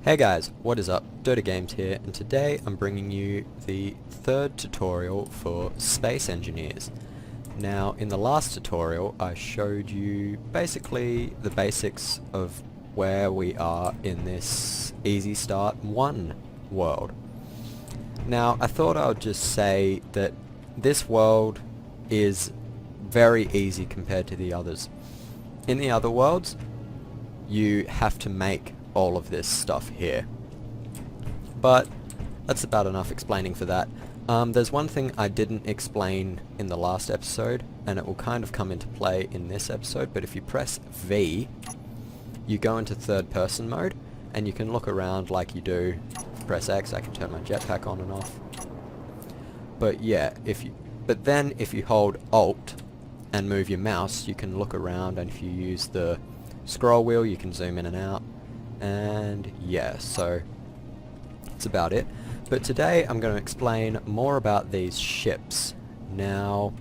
Hey guys, what is up? Doda Games here, and today I'm bringing you the third tutorial for space engineers. Now, in the last tutorial I showed you basically the basics of where we are in this Easy Start 1 world. Now, I thought I would just say that this world is very easy compared to the others. In the other worlds, you have to make all of this stuff here. But that's about enough explaining for that. There's one thing I didn't explain in the last episode, and it will kind of come into play in this episode, but if you press V, you go into third person mode, and you can look around like you do. If you press X, I can turn my jetpack on and off. But yeah, but then if you hold Alt and move your mouse, you can look around, and if you use the scroll wheel, you can zoom in and out. And yeah, so that's about it. But today I'm going to explain more about these ships. Now,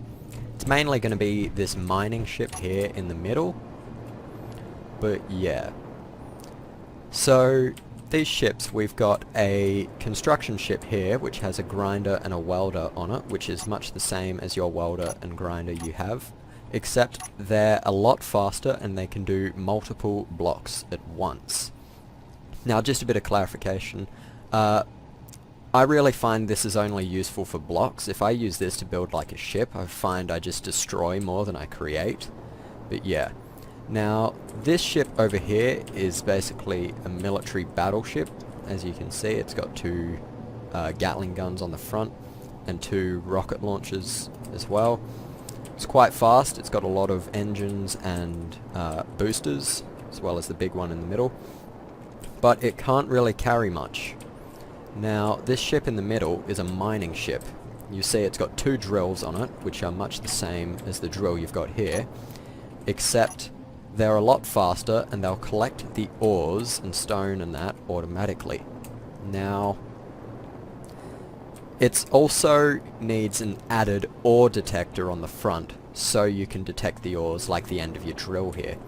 it's mainly going to be this mining ship here in the middle. But yeah. So, these ships, we've got a construction ship here, which has a grinder and a welder on it, which is much the same as your welder and grinder you have, except they're a lot faster and they can do multiple blocks at once. Now, just a bit of clarification. I really find this is only useful for blocks. If I use this to build like a ship, I find I just destroy more than I create. But yeah. Now, this ship over here is basically a military battleship. As you can see, it's got two Gatling guns on the front and two rocket launchers as well. It's quite fast. It's got a lot of engines and boosters, as well as the big one in the middle. But it can't really carry much. Now, this ship in the middle is a mining ship. You see it's got two drills on it, which are much the same as the drill you've got here, except they're a lot faster and they'll collect the ores and stone and that automatically. Now, it also needs an added ore detector on the front, so you can detect the ores like the end of your drill here.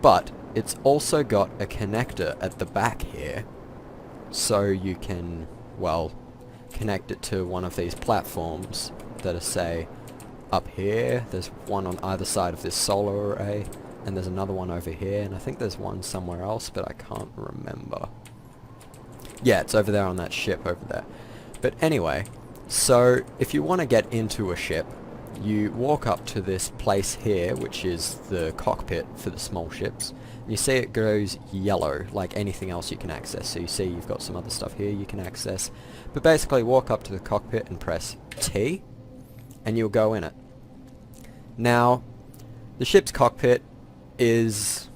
But it's also got a connector at the back here, so you can, well, connect it to one of these platforms that are, say, up here. There's one on either side of this solar array, and there's another one over here, and I think there's one somewhere else, but I can't remember. Yeah, it's over there on that ship over there. But anyway, so if you want to get into a ship, you walk up to this place here, which is the cockpit for the small ships. And you see it goes yellow, like anything else you can access. So you see you've got some other stuff here you can access. But basically walk up to the cockpit and press T, and you'll go in it. Now, the ship's cockpit is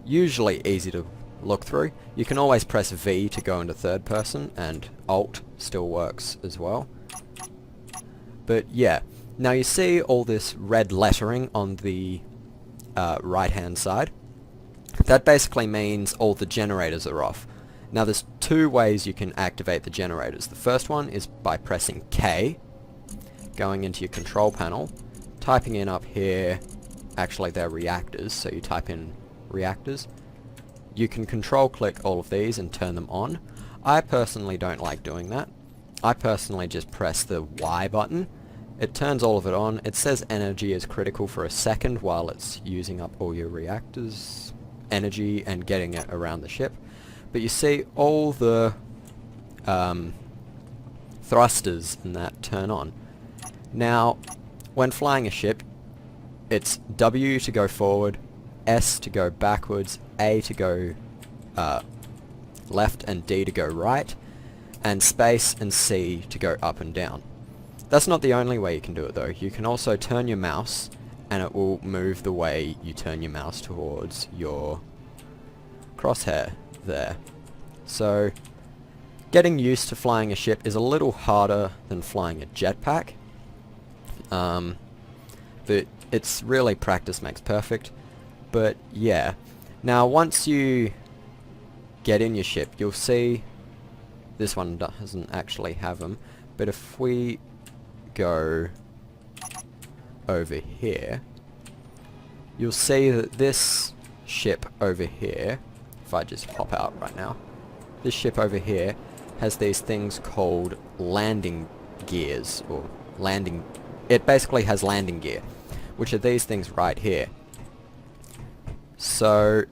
usually easy to look through. You can always press V to go into third person, and Alt still works as well. But yeah. Now you see all this red lettering on the right hand side. That basically means all the generators are off. Now there's two ways you can activate the generators. The first one is by pressing K, going into your control panel, typing in up here, actually they're reactors, so you type in reactors. You can control click all of these and turn them on. I personally don't like doing that. I personally just press the Y button. It turns all of it on. It says energy is critical for a second while it's using up all your reactors energy and getting it around the ship. But you see all the thrusters and that turn on. Now, when flying a ship, it's W to go forward, S to go backwards, A to go left, and D to go right, and space and C to go up and down. That's not the only way you can do it though. You can also turn your mouse and it will move the way you turn your mouse towards your crosshair there. So getting used to flying a ship is a little harder than flying a jetpack. But it's really practice makes perfect. But yeah. Now once you get in your ship, you'll see this one doesn't actually have them. But if we go over here, you'll see that this ship over here, if I just pop out right now, this ship over here has these things called landing gears, or landing... It basically has landing gear, which are these things right here. So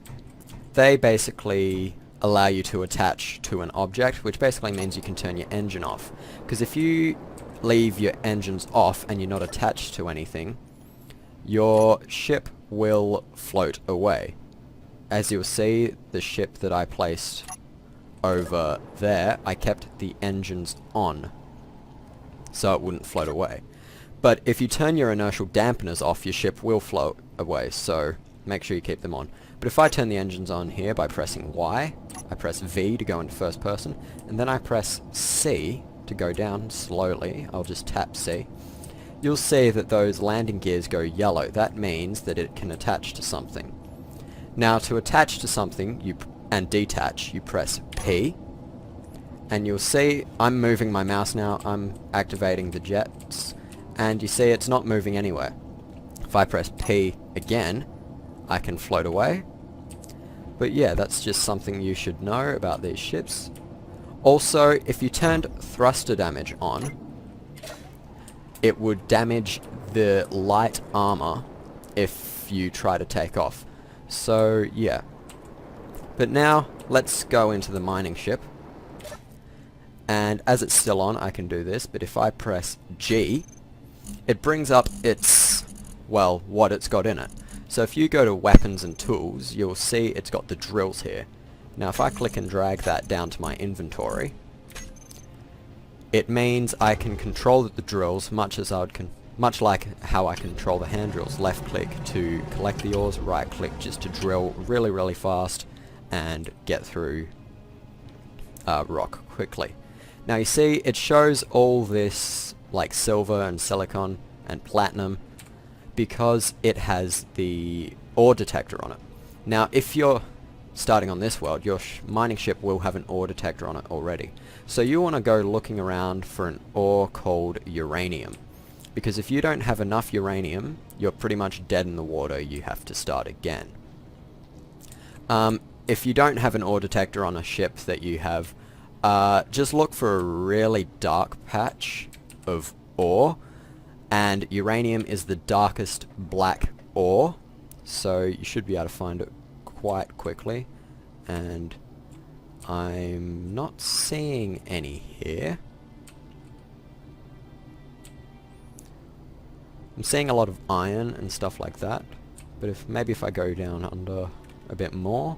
they basically allow you to attach to an object, which basically means you can turn your engine off. Because if you leave your engines off and you're not attached to anything, your ship will float away. As you'll see, the ship that I placed over there, I kept the engines on so it wouldn't float away. But if you turn your inertial dampeners off, your ship will float away, so make sure you keep them on. But if I turn the engines on here by pressing Y, I press V to go into first person, and then I press C to go down slowly. I'll just tap C. You'll see that those landing gears go yellow. That means that it can attach to something. Now to attach to something and detach, you press P, and you'll see I'm moving my mouse now. I'm activating the jets, and you see it's not moving anywhere. If I press P again, I can float away. But yeah, that's just something you should know about these ships. Also, if you turned thruster damage on, it would damage the light armor if you try to take off. So yeah. But now, let's go into the mining ship. And as it's still on, I can do this, but if I press G, it brings up its, well, what it's got in it. So if you go to weapons and tools, you'll see it's got the drills here. Now if I click and drag that down to my inventory, it means I can control the drills much like how I control the hand drills. Left click to collect the ores, right click just to drill really fast and get through rock quickly. Now you see it shows all this like silver and silicon and platinum because it has the ore detector on it. Now if you're starting on this world, your mining ship will have an ore detector on it already. So you want to go looking around for an ore called uranium. Because if you don't have enough uranium, you're pretty much dead in the water. You have to start again. If you don't have an ore detector on a ship that you have, just look for a really dark patch of ore, and uranium is the darkest black ore, so you should be able to find it quite quickly, and I'm not seeing any here. I'm seeing a lot of iron and stuff like that, but maybe if I go down under a bit more,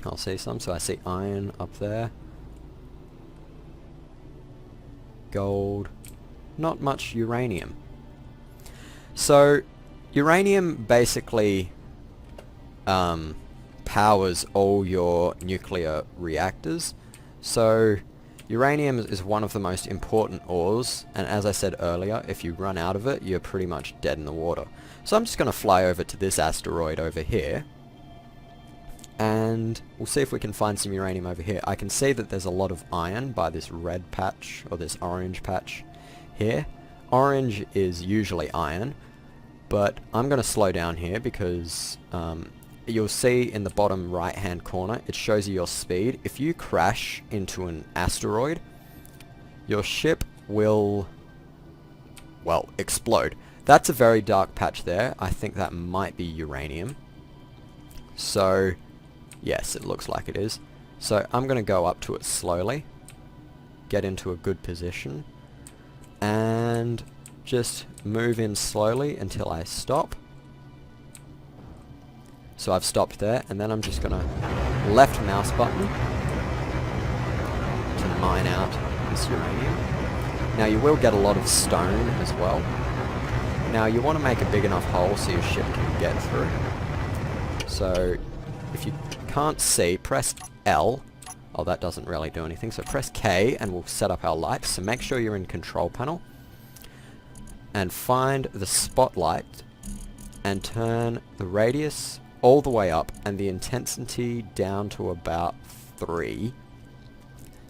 I'll see some. So I see iron up there, gold, not much uranium. So uranium basically powers all your nuclear reactors. So uranium is one of the most important ores, and as I said earlier, if you run out of it, you're pretty much dead in the water. So I'm just going to fly over to this asteroid over here, and we'll see if we can find some uranium over here. I can see that there's a lot of iron by this red patch, or this orange patch here. Orange is usually iron, but I'm going to slow down here because you'll see in the bottom right hand corner it shows you your speed. If you crash into an asteroid, your ship will, well, explode. That's a very dark patch there. I think that might be uranium. So yes, it looks like it is. So I'm going to go up to it slowly, get into a good position, and just move in slowly until I stop. So I've stopped there, and then I'm just going to left mouse button to mine out this uranium. Now you will get a lot of stone as well. Now you want to make a big enough hole so your ship can get through. So if you can't see, press L. Oh, that doesn't really do anything. So press K and we'll set up our lights. So make sure you're in control panel and find the spotlight and turn the radius all the way up and the intensity down to about 3.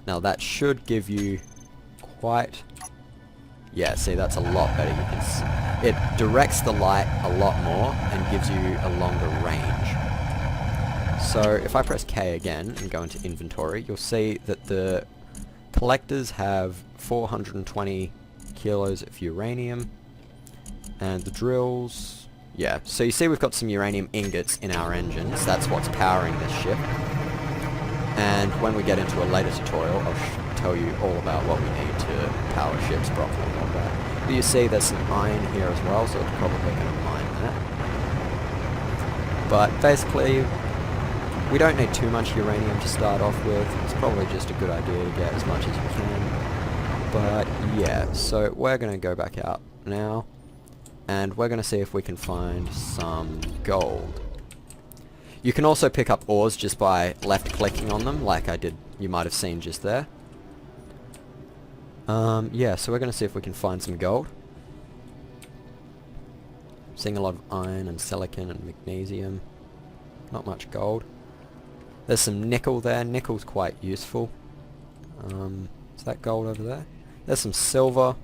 Now that should give you quite... Yeah, see, that's a lot better. You can it directs the light a lot more and gives you a longer range. So if I press K again and go into inventory, you'll see that the collectors have 420 kilos of uranium, and the drills, yeah, so you see we've got some uranium ingots in our engines. That's what's powering this ship. And when we get into a later tutorial, I'll tell you all about what we need to power ships properly and all that. But you see there's some iron here as well, so it's probably going to mine that. But basically, we don't need too much uranium to start off with. It's probably just a good idea to get as much as you can. But yeah, so we're going to go back out now, and we're going to see if we can find some gold. You can also pick up ores just by left clicking on them, like I did, you might have seen just there. Yeah, so we're going to see if we can find some gold. Seeing a lot of iron and silicon and magnesium. Not much gold. There's some nickel there. Nickel's quite useful. Is that gold over there? There's some silver.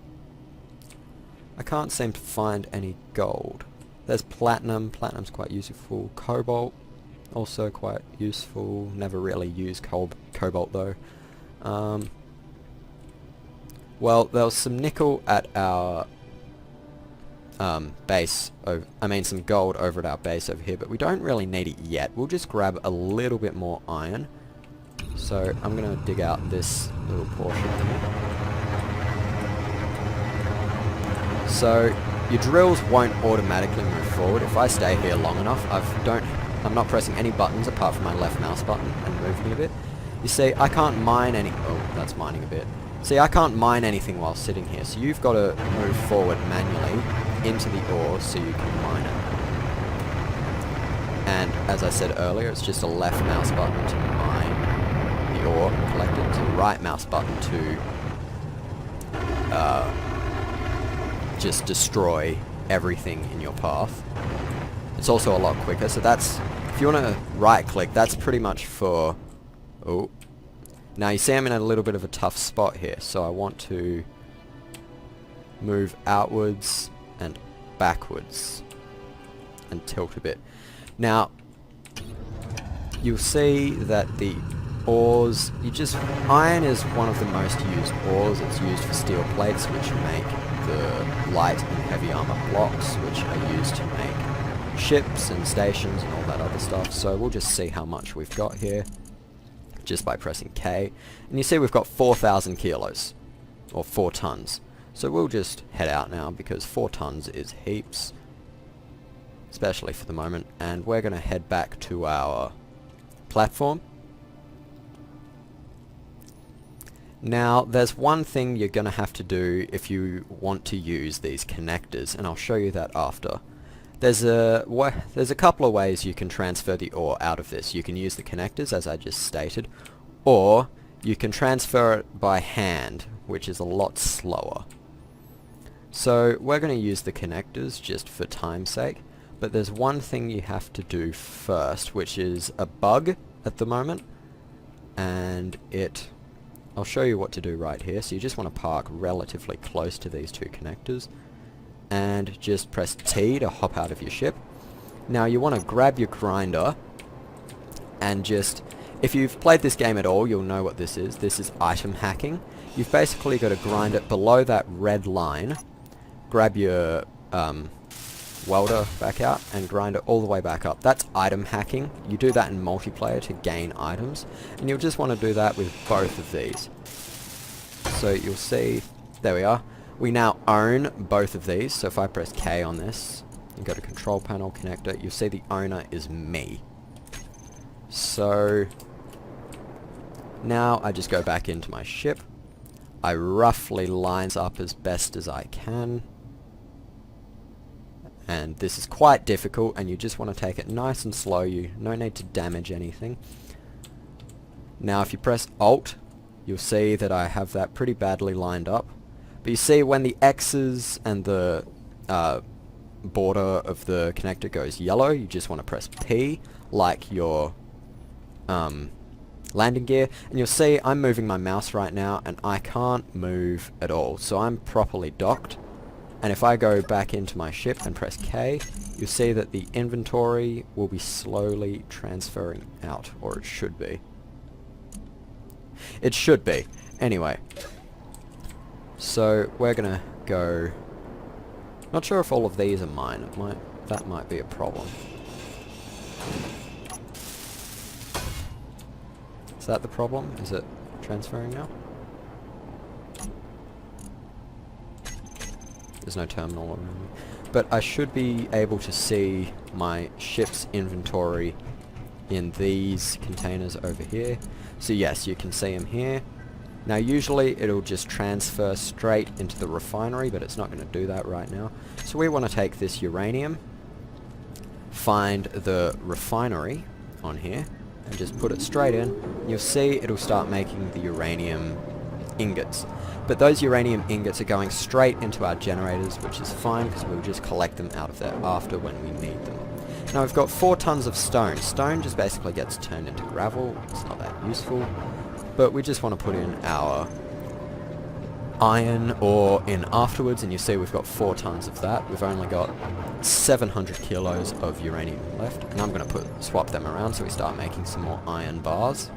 I can't seem to find any gold. There's platinum. Platinum's quite useful. Cobalt, also quite useful. Never really used cobalt though. Well, there was some nickel at our base. Some gold over at our base over here, but we don't really need it yet. We'll just grab a little bit more iron. So I'm going to dig out this little portion here. So your drills won't automatically move forward. If I stay here long enough, I'm not pressing any buttons apart from my left mouse button and moving a bit. You see, I can't mine any... Oh, that's mining a bit. See, I can't mine anything while sitting here, so you've got to move forward manually into the ore so you can mine it. And as I said earlier, it's just a left mouse button to mine the ore collected, to right mouse button to just destroy everything in your path. It's also a lot quicker, so that's, if you want to right click, that's pretty much for... Oh. Now you see I'm in a little bit of a tough spot here, so I want to move outwards and backwards and tilt a bit. Now you'll see that the ores, iron is one of the most used ores. It's used for steel plates, which make the light and heavy armor blocks, which are used to make ships and stations and all that other stuff. So we'll just see how much we've got here just by pressing K, and you see we've got 4,000 kilos, or 4 tons. So we'll just head out now, because 4 tons is heaps, especially for the moment, and we're going to head back to our platform. Now there's one thing you're going to have to do if you want to use these connectors, and I'll show you that after. There's a couple of ways you can transfer the ore out of this. You can use the connectors, as I just stated, or you can transfer it by hand, which is a lot slower. So we're going to use the connectors just for time's sake, but there's one thing you have to do first, which is a bug at the moment, and I'll show you what to do right here. So you just want to park relatively close to these two connectors, and just press T to hop out of your ship. Now you want to grab your grinder and just, if you've played this game at all, you'll know what this is. This is item hacking. You've basically got to grind it below that red line, grab your welder back out and grind it all the way back up. That's item hacking. You do that in multiplayer to gain items, and you'll just want to do that with both of these. So you'll see, there we are. We now own both of these, so if I press K on this and go to control panel connector, you'll see the owner is me. So now I just go back into my ship. I roughly lines up as best as I can. And this is quite difficult, and you just want to take it nice and slow. No need to damage anything. Now if you press Alt, you'll see that I have that pretty badly lined up. But you see when the X's and the border of the connector goes yellow, you just want to press P, like your landing gear, and you'll see I'm moving my mouse right now and I can't move at all. So I'm properly docked, And if I go back into my ship and press K, you'll see that the inventory will be slowly transferring out, or it should be. It should be. Anyway, so we're gonna go. Not sure if all of these are mine. That might be a problem. Is that the problem? Is it transferring now? There's no terminal around me. But I should be able to see my ship's inventory in these containers over here. So yes, you can see them here. Now usually it'll just transfer straight into the refinery, but it's not going to do that right now. So we want to take this uranium, find the refinery on here, and just put it straight in. You'll see it'll start making the uranium ingots. But those uranium ingots are going straight into our generators, which is fine because we'll just collect them out of there after when we need them. Now we've got 4 tons of stone. Stone just basically gets turned into gravel. It's not that useful. But we just want to put in our iron ore in afterwards, and you see we've got 4 tons of that. We've only got 700 kilos of uranium left, and I'm going to swap them around so we start making some more iron bars.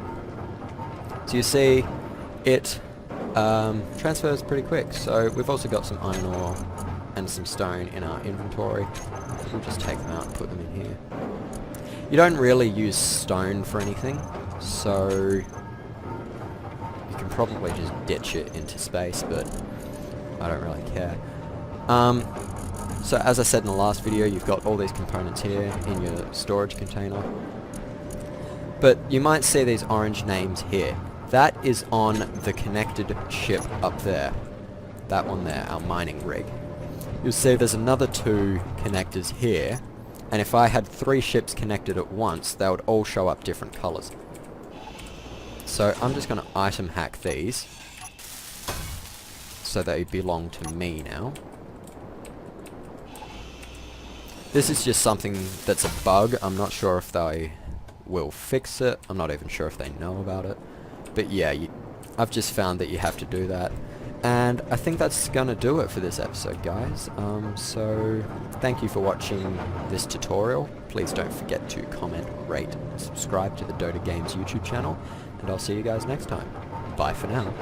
So you see it transfers pretty quick. So we've also got some iron ore and some stone in our inventory. We'll just take them out and put them in here. You don't really use stone for anything, so you can probably just ditch it into space, but I don't really care. So as I said in the last video, you've got all these components here in your storage container. But you might see these orange names here. That is on the connected ship up there. That one there, our mining rig. You'll see there's another 2 connectors here, and if I had 3 ships connected at once, they would all show up different colours. So I'm just going to item hack these, so they belong to me now. This is just something that's a bug. I'm not sure if they will fix it. I'm not even sure if they know about it. But yeah, I've just found that you have to do that. And I think that's gonna do it for this episode, guys. So thank you for watching this tutorial. Please don't forget to comment, rate, and subscribe to the Doda Games YouTube channel. And I'll see you guys next time. Bye for now.